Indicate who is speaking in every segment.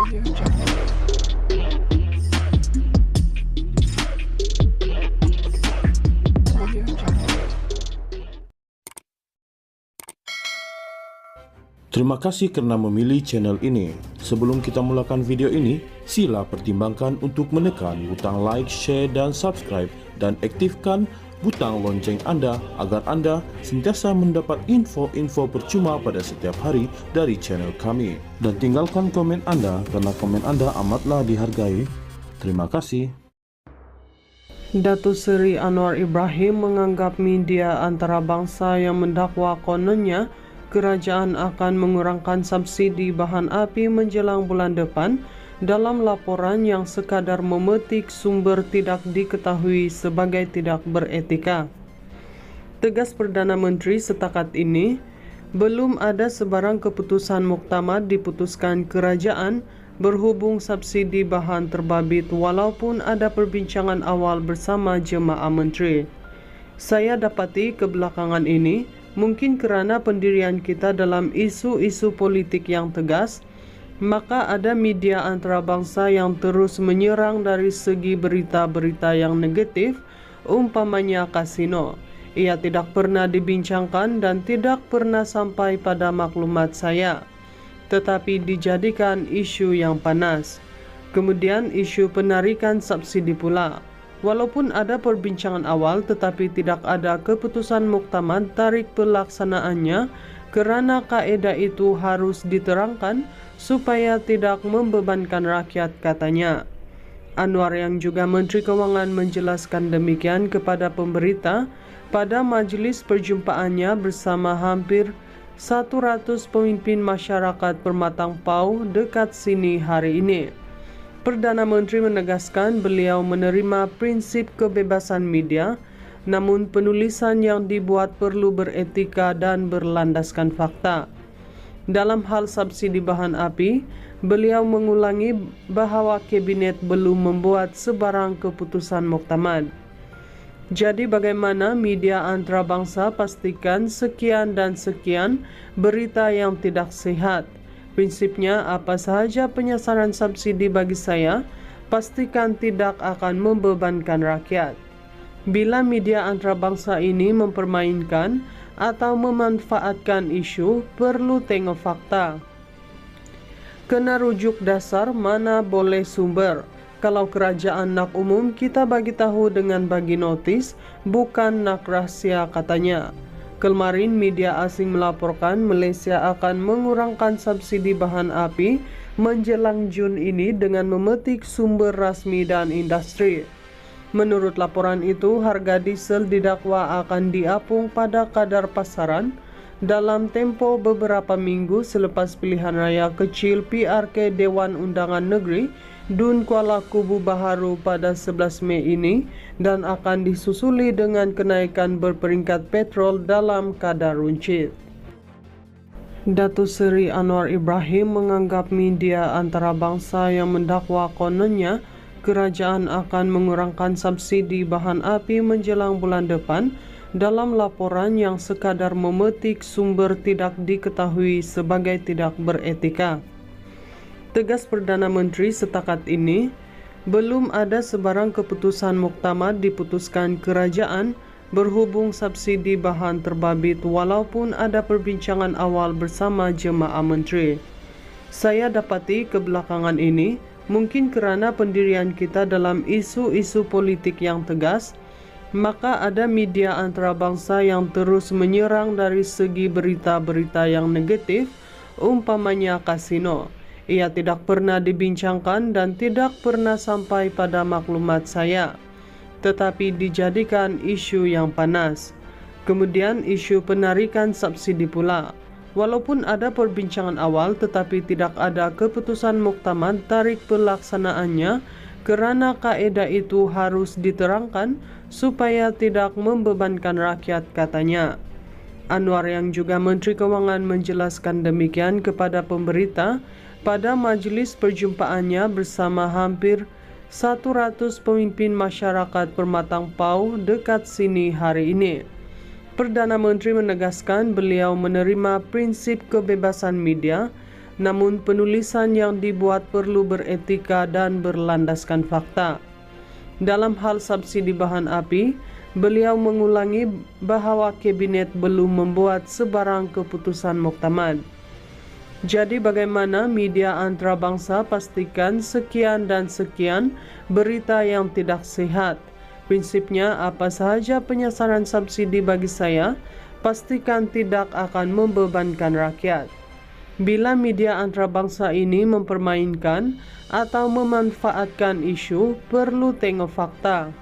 Speaker 1: Terima kasih karena memilih channel ini. Sebelum kita mulakan video ini, sila pertimbangkan untuk menekan butang like, share, dan subscribe, dan aktifkan butang lonceng Anda agar Anda sentiasa mendapat info-info percuma pada setiap hari dari channel kami. Dan tinggalkan komen Anda karena komen Anda amatlah dihargai. Terima kasih.
Speaker 2: Datuk Seri Anwar Ibrahim menganggap media antarabangsa yang mendakwa kononnya kerajaan akan mengurangkan subsidi bahan api menjelang bulan depan dalam laporan yang sekadar memetik sumber tidak diketahui sebagai tidak beretika. Tegas Perdana Menteri, setakat ini belum ada sebarang keputusan muktamad diputuskan kerajaan berhubung subsidi bahan terbabit walaupun ada perbincangan awal bersama jemaah menteri. Saya dapati kebelakangan ini mungkin kerana pendirian kita dalam isu-isu politik yang tegas, maka ada media antarabangsa yang terus menyerang dari segi berita-berita yang negatif, umpamanya kasino. Ia tidak pernah dibincangkan dan tidak pernah sampai pada maklumat saya, tetapi dijadikan isu yang panas. Kemudian isu penarikan subsidi pula. Walaupun ada perbincangan awal tetapi tidak ada keputusan muktamad tarik pelaksanaannya kerana kaedah itu harus diterangkan supaya tidak membebankan rakyat, katanya. Anwar yang juga Menteri Kewangan menjelaskan demikian kepada pemberita pada majlis perjumpaannya bersama hampir 100 pemimpin masyarakat Permatang Pau dekat sini hari ini. Perdana Menteri menegaskan beliau menerima prinsip kebebasan media, namun penulisan yang dibuat perlu beretika dan berlandaskan fakta. Dalam hal subsidi bahan api, beliau mengulangi bahawa kabinet belum membuat sebarang keputusan muktamad. Jadi bagaimana media antarabangsa pastikan sekian dan sekian berita yang tidak sehat. Prinsipnya apa sahaja penyasaran subsidi bagi saya, pastikan tidak akan membebankan rakyat. Bila media antarabangsa ini mempermainkan atau memanfaatkan isu, perlu tengok fakta. Kena rujuk dasar mana boleh sumber. Kalau kerajaan nak umum, kita bagi tahu dengan bagi notis, bukan nak rahsia, katanya. Kemarin media asing melaporkan Malaysia akan mengurangkan subsidi bahan api menjelang Jun ini dengan memetik sumber rasmi dan industri. Menurut laporan itu, harga diesel didakwa akan diapung pada kadar pasaran dalam tempoh beberapa minggu selepas pilihan raya kecil PRK Dewan Undangan Negeri Dun Kuala Kubu Baharu pada 11 Mei ini dan akan disusuli dengan kenaikan berperingkat petrol dalam kadar runcit. Datuk Seri Anwar Ibrahim menganggap media antarabangsa yang mendakwa kononnya kerajaan akan mengurangkan subsidi bahan api menjelang bulan depan dalam laporan yang sekadar memetik sumber tidak diketahui sebagai tidak beretika. Tegas Perdana Menteri, setakat ini belum ada sebarang keputusan muktamad diputuskan kerajaan berhubung subsidi bahan terbabit walaupun ada perbincangan awal bersama jemaah menteri. Saya dapati kebelakangan ini mungkin kerana pendirian kita dalam isu-isu politik yang tegas, maka ada media antarabangsa yang terus menyerang dari segi berita-berita yang negatif, umpamanya kasino. Ia tidak pernah dibincangkan dan tidak pernah sampai pada maklumat saya, tetapi dijadikan isu yang panas. Kemudian isu penarikan subsidi pula. Walaupun ada perbincangan awal tetapi tidak ada keputusan muktamad tarik pelaksanaannya kerana kaedah itu harus diterangkan supaya tidak membebankan rakyat, katanya. Anwar yang juga Menteri Kewangan menjelaskan demikian kepada pemberita pada majlis perjumpaannya bersama hampir 100 pemimpin masyarakat Permatang Pau dekat sini hari ini. Perdana Menteri menegaskan beliau menerima prinsip kebebasan media, namun penulisan yang dibuat perlu beretika dan berlandaskan fakta. Dalam hal subsidi bahan api, beliau mengulangi bahwa kabinet belum membuat sebarang keputusan muktamad. Jadi bagaimana media antarabangsa pastikan sekian dan sekian berita yang tidak sehat. Prinsipnya apa sahaja penyasaran subsidi bagi saya, pastikan tidak akan membebankan rakyat. Bila media antarabangsa ini mempermainkan atau memanfaatkan isu, perlu tengok fakta.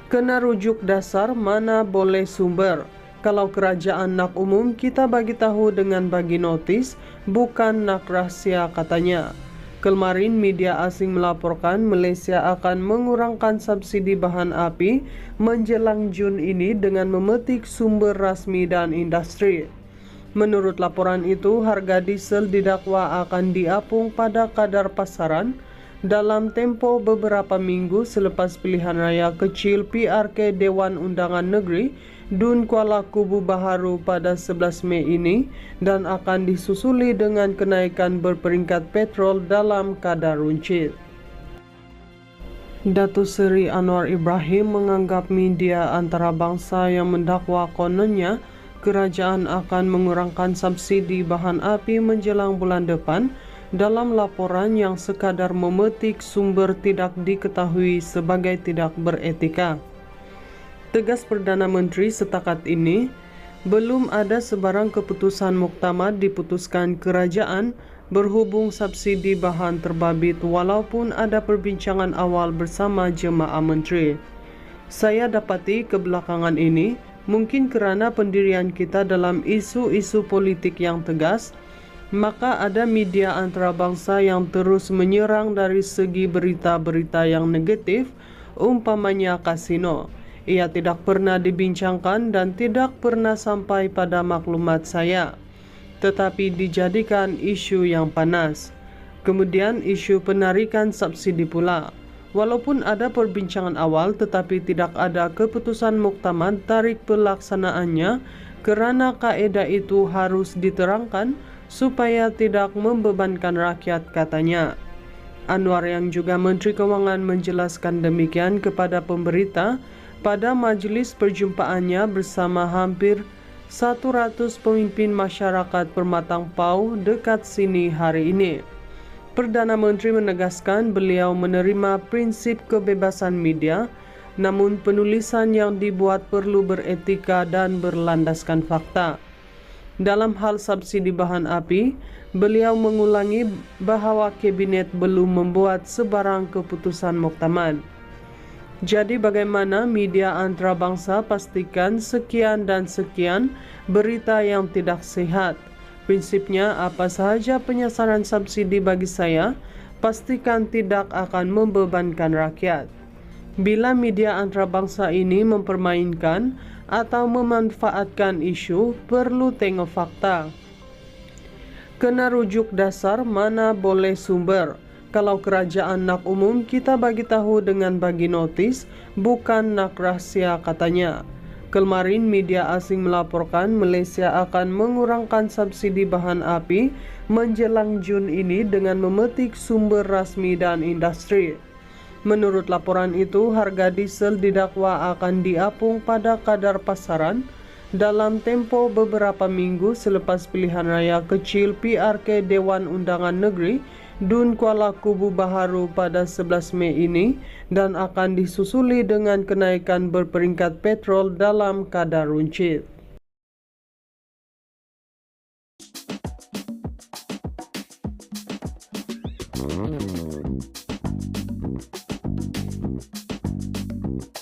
Speaker 2: Kena rujuk dasar, mana boleh sumber. Kalau kerajaan nak umum, kita bagi tahu dengan bagi notis, bukan nak rahsia, katanya. Kemarin media asing melaporkan Malaysia akan mengurangkan subsidi bahan api menjelang Jun ini dengan memetik sumber rasmi dan industri. Menurut laporan itu, harga diesel didakwa akan diapung pada kadar pasaran dalam tempo beberapa minggu selepas pilihan raya kecil PRK Dewan Undangan Negeri Dun Kuala Kubu Baharu pada 11 Mei ini dan akan disusuli dengan kenaikan berperingkat petrol dalam kadar runcit. Datuk Seri Anwar Ibrahim menganggap media antarabangsa yang mendakwa kononnya kerajaan akan mengurangkan subsidi bahan api menjelang bulan depan dalam laporan yang sekadar memetik sumber tidak diketahui sebagai tidak beretika. Tegas Perdana Menteri, setakat ini belum ada sebarang keputusan muktamad diputuskan kerajaan berhubung subsidi bahan terbabit walaupun ada perbincangan awal bersama jemaah menteri. Saya dapati kebelakangan ini mungkin kerana pendirian kita dalam isu-isu politik yang tegas, maka ada media antarabangsa yang terus menyerang dari segi berita-berita yang negatif, umpamanya kasino. Ia tidak pernah dibincangkan dan tidak pernah sampai pada maklumat saya, tetapi dijadikan isu yang panas. Kemudian isu penarikan subsidi pula. Walaupun ada perbincangan awal tetapi tidak ada keputusan muktamad tarik pelaksanaannya kerana kaedah itu harus diterangkan supaya tidak membebankan rakyat, katanya. Anwar yang juga Menteri Kewangan menjelaskan demikian kepada pemberita pada majlis perjumpaannya bersama hampir 100 pemimpin masyarakat Permatang Pau dekat sini hari ini. Perdana Menteri menegaskan beliau menerima prinsip kebebasan media, namun penulisan yang dibuat perlu beretika dan berlandaskan fakta. Dalam hal subsidi bahan api, beliau mengulangi bahwa kabinet belum membuat sebarang keputusan muktamad. Jadi bagaimana media antarabangsa pastikan sekian dan sekian berita yang tidak sehat. Prinsipnya apa sahaja penyasaran subsidi bagi saya, pastikan tidak akan membebankan rakyat. Bila media antarabangsa ini mempermainkan atau memanfaatkan isu, perlu tengok fakta. Kena rujuk dasar, mana boleh sumber. Kalau kerajaan nak umum, kita bagi tahu dengan bagi notis, bukan nak rahsia, katanya. Kemarin media asing melaporkan Malaysia akan mengurangkan subsidi bahan api menjelang Jun ini dengan memetik sumber rasmi dan industri. Menurut laporan itu, harga diesel didakwa akan diapung pada kadar pasaran dalam tempo beberapa minggu selepas pilihan raya kecil PRK Dewan Undangan Negeri Dun Kuala Kubu Baharu pada 11 Mei ini dan akan disusuli dengan kenaikan berperingkat petrol dalam kadar runcit.